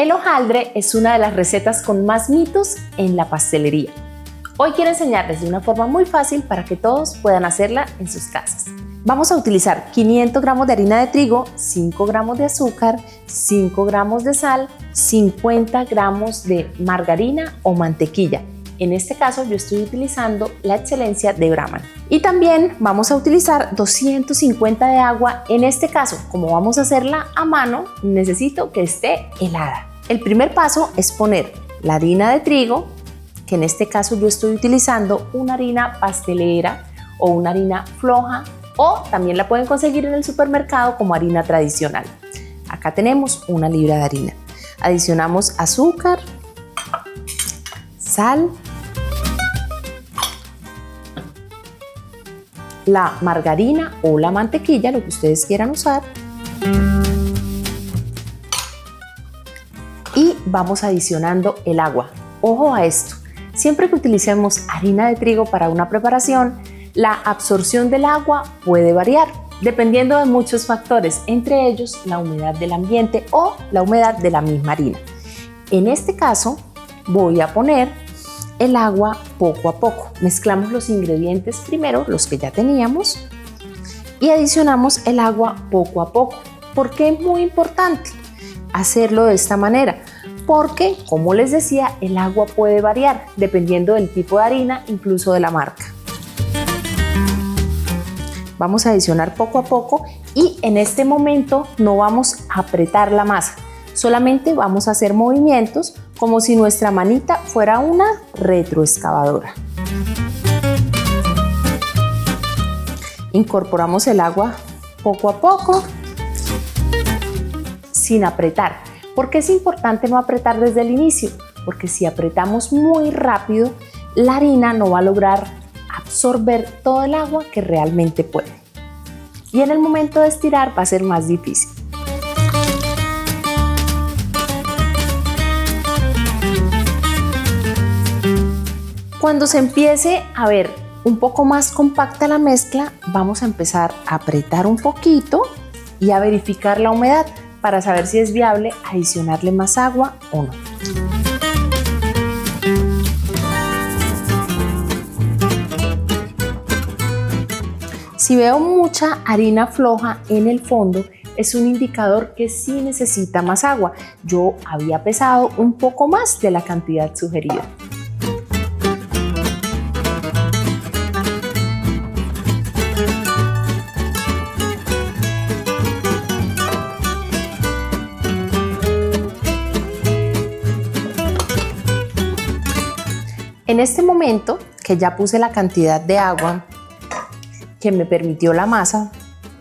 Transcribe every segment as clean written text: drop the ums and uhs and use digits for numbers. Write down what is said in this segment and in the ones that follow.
El hojaldre es una de las recetas con más mitos en la pastelería. Hoy quiero enseñarles de una forma muy fácil para que todos puedan hacerla en sus casas. Vamos a utilizar 500 gramos de harina de trigo, 5 gramos de azúcar, 5 gramos de sal, 50 gramos de margarina o mantequilla. En este caso yo estoy utilizando la excelencia de Brahman. Y también vamos a utilizar 250 de agua. En este caso, como vamos a hacerla a mano, necesito que esté helada. El primer paso es poner la harina de trigo, que en este caso yo estoy utilizando una harina pastelera o una harina floja, o también la pueden conseguir en el supermercado como harina tradicional. Acá tenemos 1 libra de harina. Adicionamos azúcar, sal, la margarina o la mantequilla, lo que ustedes quieran usar, y vamos adicionando el agua. Ojo a esto, siempre que utilicemos harina de trigo para una preparación, la absorción del agua puede variar dependiendo de muchos factores, entre ellos la humedad del ambiente o la humedad de la misma harina. En este caso voy a poner el agua poco a poco. Mezclamos los ingredientes primero, los que ya teníamos, y adicionamos el agua poco a poco. ¿Por qué es muy importante hacerlo de esta manera? Porque, como les decía, el agua puede variar dependiendo del tipo de harina, incluso de la marca. Vamos a adicionar poco a poco y en este momento no vamos a apretar la masa. Solamente vamos a hacer movimientos como si nuestra manita fuera una retroexcavadora. Incorporamos el agua poco a poco, sin apretar. ¿Por qué es importante no apretar desde el inicio? Porque si apretamos muy rápido, la harina no va a lograr absorber todo el agua que realmente puede. Y en el momento de estirar va a ser más difícil. Cuando se empiece a ver un poco más compacta la mezcla, vamos a empezar a apretar un poquito y a verificar la humedad para saber si es viable adicionarle más agua o no. Si veo mucha harina floja en el fondo, es un indicador que sí necesita más agua. Yo había pesado un poco más de la cantidad sugerida. En este momento que ya puse la cantidad de agua que me permitió la masa,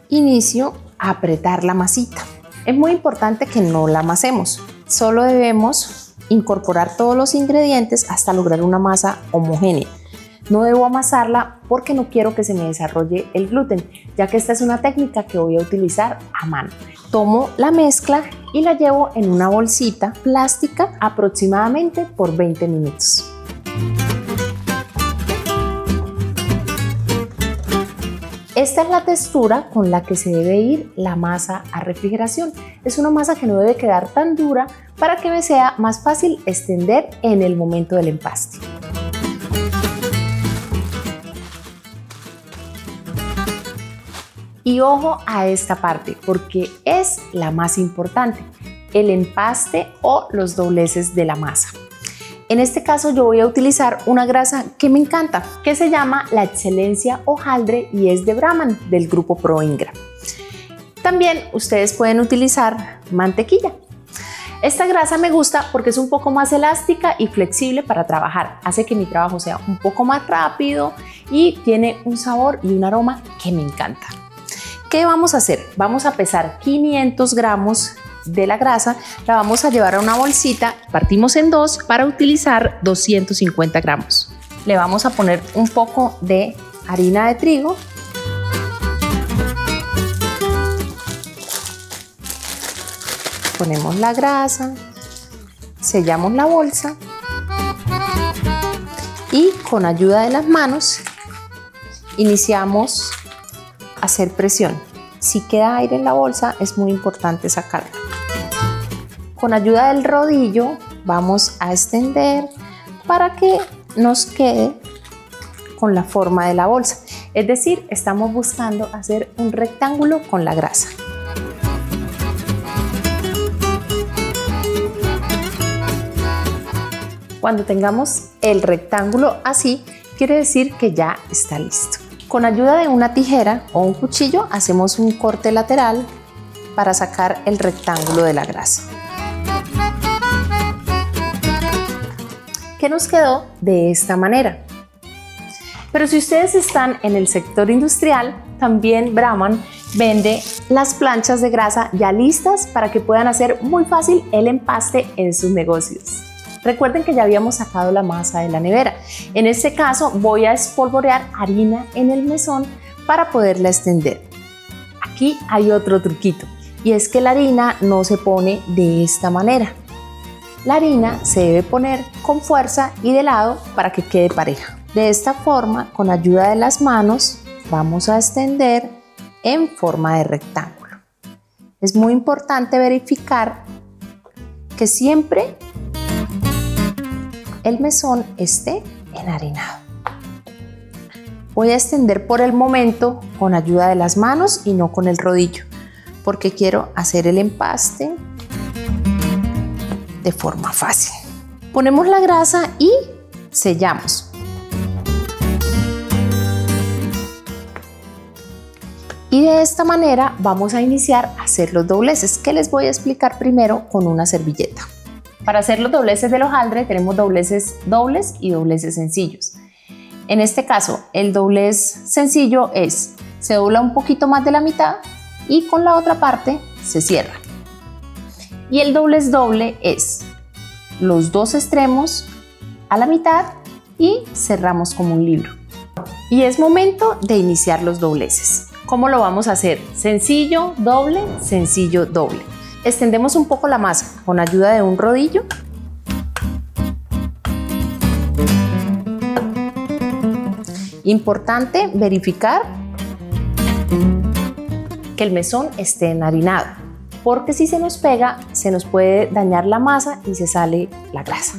inicio a apretar la masita. Es muy importante que no la amasemos, solo debemos incorporar todos los ingredientes hasta lograr una masa homogénea. No debo amasarla porque no quiero que se me desarrolle el gluten, ya que esta es una técnica que voy a utilizar a mano. Tomo la mezcla y la llevo en una bolsita plástica aproximadamente por 20 minutos. Esta es la textura con la que se debe ir la masa a refrigeración. Es una masa que no debe quedar tan dura para que me sea más fácil extender en el momento del empaste. Y ojo a esta parte porque es la más importante, el empaste o los dobleces de la masa. En este caso yo voy a utilizar una grasa que me encanta, que se llama la Excelencia Hojaldre y es de Brahman, del grupo Proingra. También ustedes pueden utilizar mantequilla. Esta grasa me gusta porque es un poco más elástica y flexible para trabajar. Hace que mi trabajo sea un poco más rápido y tiene un sabor y un aroma que me encanta. ¿Qué vamos a hacer? Vamos a pesar 500 gramos de la grasa, la vamos a llevar a una bolsita, partimos en dos para utilizar 250 gramos. Le vamos a poner un poco de harina de trigo, ponemos la grasa, sellamos la bolsa y con ayuda de las manos iniciamos a hacer presión. Si queda aire en la bolsa es muy importante sacarlo. Con ayuda del rodillo vamos a extender para que nos quede con la forma de la bolsa. Es decir, estamos buscando hacer un rectángulo con la grasa. Cuando tengamos el rectángulo así, quiere decir que ya está listo. Con ayuda de una tijera o un cuchillo hacemos un corte lateral para sacar el rectángulo de la grasa. Que nos quedó de esta manera. Pero si ustedes están en el sector industrial, también Brahman vende las planchas de grasa ya listas para que puedan hacer muy fácil el empaste en sus negocios. Recuerden que ya habíamos sacado la masa de la nevera. En este caso voy a espolvorear harina en el mesón para poderla extender. Aquí hay otro truquito y es que la harina no se pone de esta manera. La harina se debe poner con fuerza y de lado para que quede pareja. De esta forma, con ayuda de las manos, vamos a extender en forma de rectángulo. Es muy importante verificar que siempre el mesón esté enharinado. Voy a extender por el momento con ayuda de las manos y no con el rodillo, porque quiero hacer el empaste de forma fácil. Ponemos la grasa y sellamos. Y de esta manera vamos a iniciar a hacer los dobleces, que les voy a explicar primero con una servilleta. Para hacer los dobleces del hojaldre tenemos dobleces dobles y dobleces sencillos. En este caso, el doblez sencillo se dobla un poquito más de la mitad y con la otra parte se cierra. Y el doblez doble es los dos extremos a la mitad y cerramos como un libro. Y es momento de iniciar los dobleces. ¿Cómo lo vamos a hacer? Sencillo, doble, sencillo, doble. Extendemos un poco la masa con ayuda de un rodillo. Importante verificar que el mesón esté enharinado, porque si se nos pega, se nos puede dañar la masa y se sale la grasa.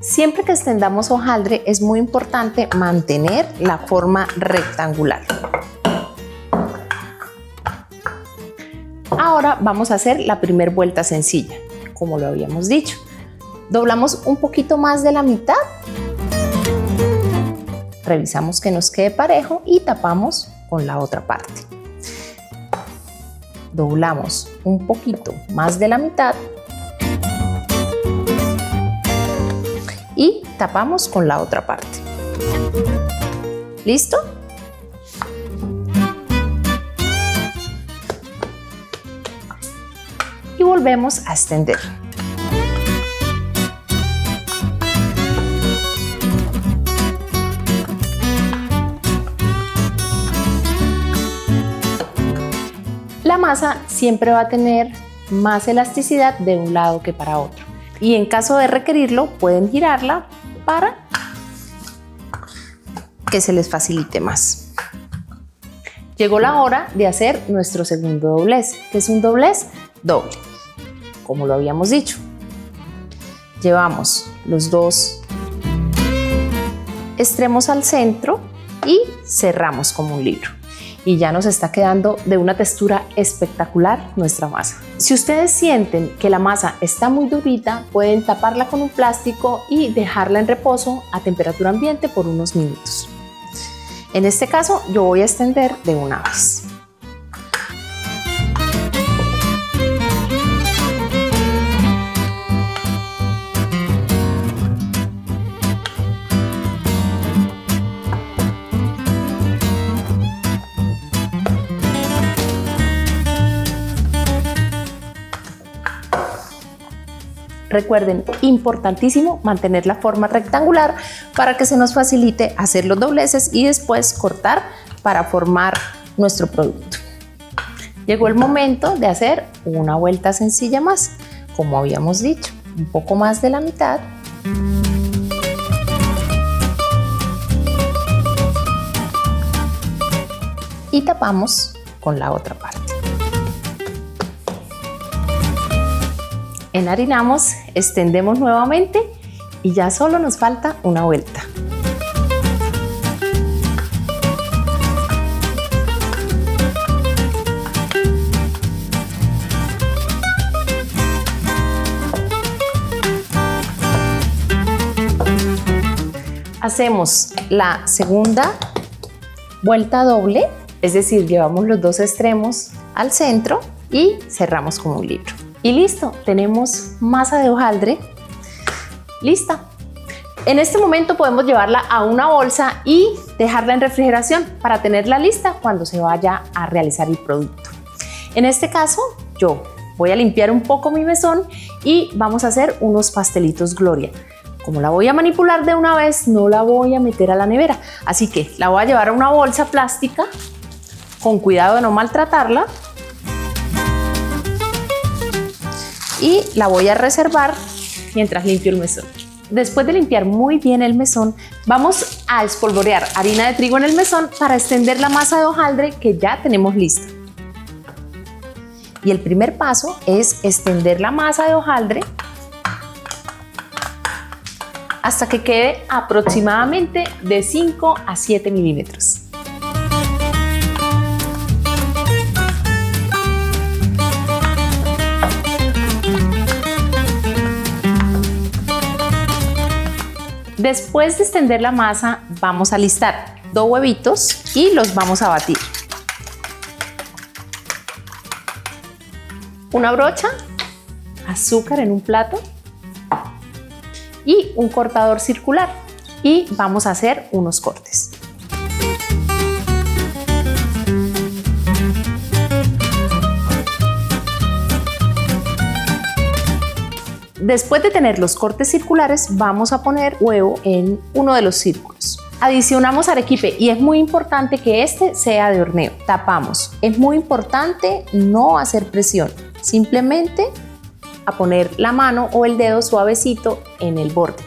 Siempre que extendamos hojaldre es muy importante mantener la forma rectangular. Ahora vamos a hacer la primera vuelta sencilla, como lo habíamos dicho. Doblamos un poquito más de la mitad, revisamos que nos quede parejo y tapamos con la otra parte. Doblamos un poquito más de la mitad y tapamos con la otra parte. ¿Listo? Y volvemos a extender. La masa siempre va a tener más elasticidad de un lado que para otro. Y en caso de requerirlo, pueden girarla para que se les facilite más. Llegó la hora de hacer nuestro segundo doblez, que es un doblez doble, como lo habíamos dicho. Llevamos los dos extremos al centro y cerramos como un libro. Y ya nos está quedando de una textura espectacular nuestra masa. Si ustedes sienten que la masa está muy durita, pueden taparla con un plástico y dejarla en reposo a temperatura ambiente por unos minutos. En este caso, yo voy a extender de una vez. Recuerden, importantísimo mantener la forma rectangular para que se nos facilite hacer los dobleces y después cortar para formar nuestro producto. Llegó el momento de hacer una vuelta sencilla más, como habíamos dicho, un poco más de la mitad. y tapamos con la otra parte. Enharinamos, extendemos nuevamente y ya solo nos falta una vuelta. Hacemos la segunda vuelta doble, es decir, llevamos los dos extremos al centro y cerramos como un libro. Y listo, tenemos masa de hojaldre lista. En este momento podemos llevarla a una bolsa y dejarla en refrigeración para tenerla lista cuando se vaya a realizar el producto. En este caso, yo voy a limpiar un poco mi mesón y vamos a hacer unos pastelitos Gloria. Como la voy a manipular de una vez, no la voy a meter a la nevera, así que la voy a llevar a una bolsa plástica con cuidado de no maltratarla y la voy a reservar mientras limpio el mesón. Después de limpiar muy bien el mesón, vamos a espolvorear harina de trigo en el mesón para extender la masa de hojaldre que ya tenemos lista. Y el primer paso es extender la masa de hojaldre hasta que quede aproximadamente de 5 a 7 milímetros. Después de extender la masa, vamos a alistar 2 huevitos y los vamos a batir. Una brocha, azúcar en un plato y un cortador circular y vamos a hacer unos cortes. Después de tener los cortes circulares, vamos a poner huevo en uno de los círculos. Adicionamos arequipe y es muy importante que este sea de horneo. Tapamos. Es muy importante no hacer presión, simplemente a poner la mano o el dedo suavecito en el borde.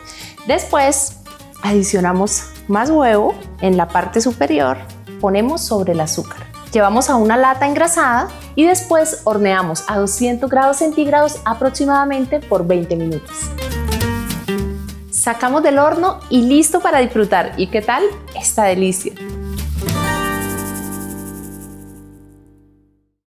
Después adicionamos más huevo en la parte superior, ponemos sobre el azúcar. Llevamos a una lata engrasada y después horneamos a 200 grados centígrados aproximadamente por 20 minutos. Sacamos del horno y listo para disfrutar. ¿Y qué tal esta delicia?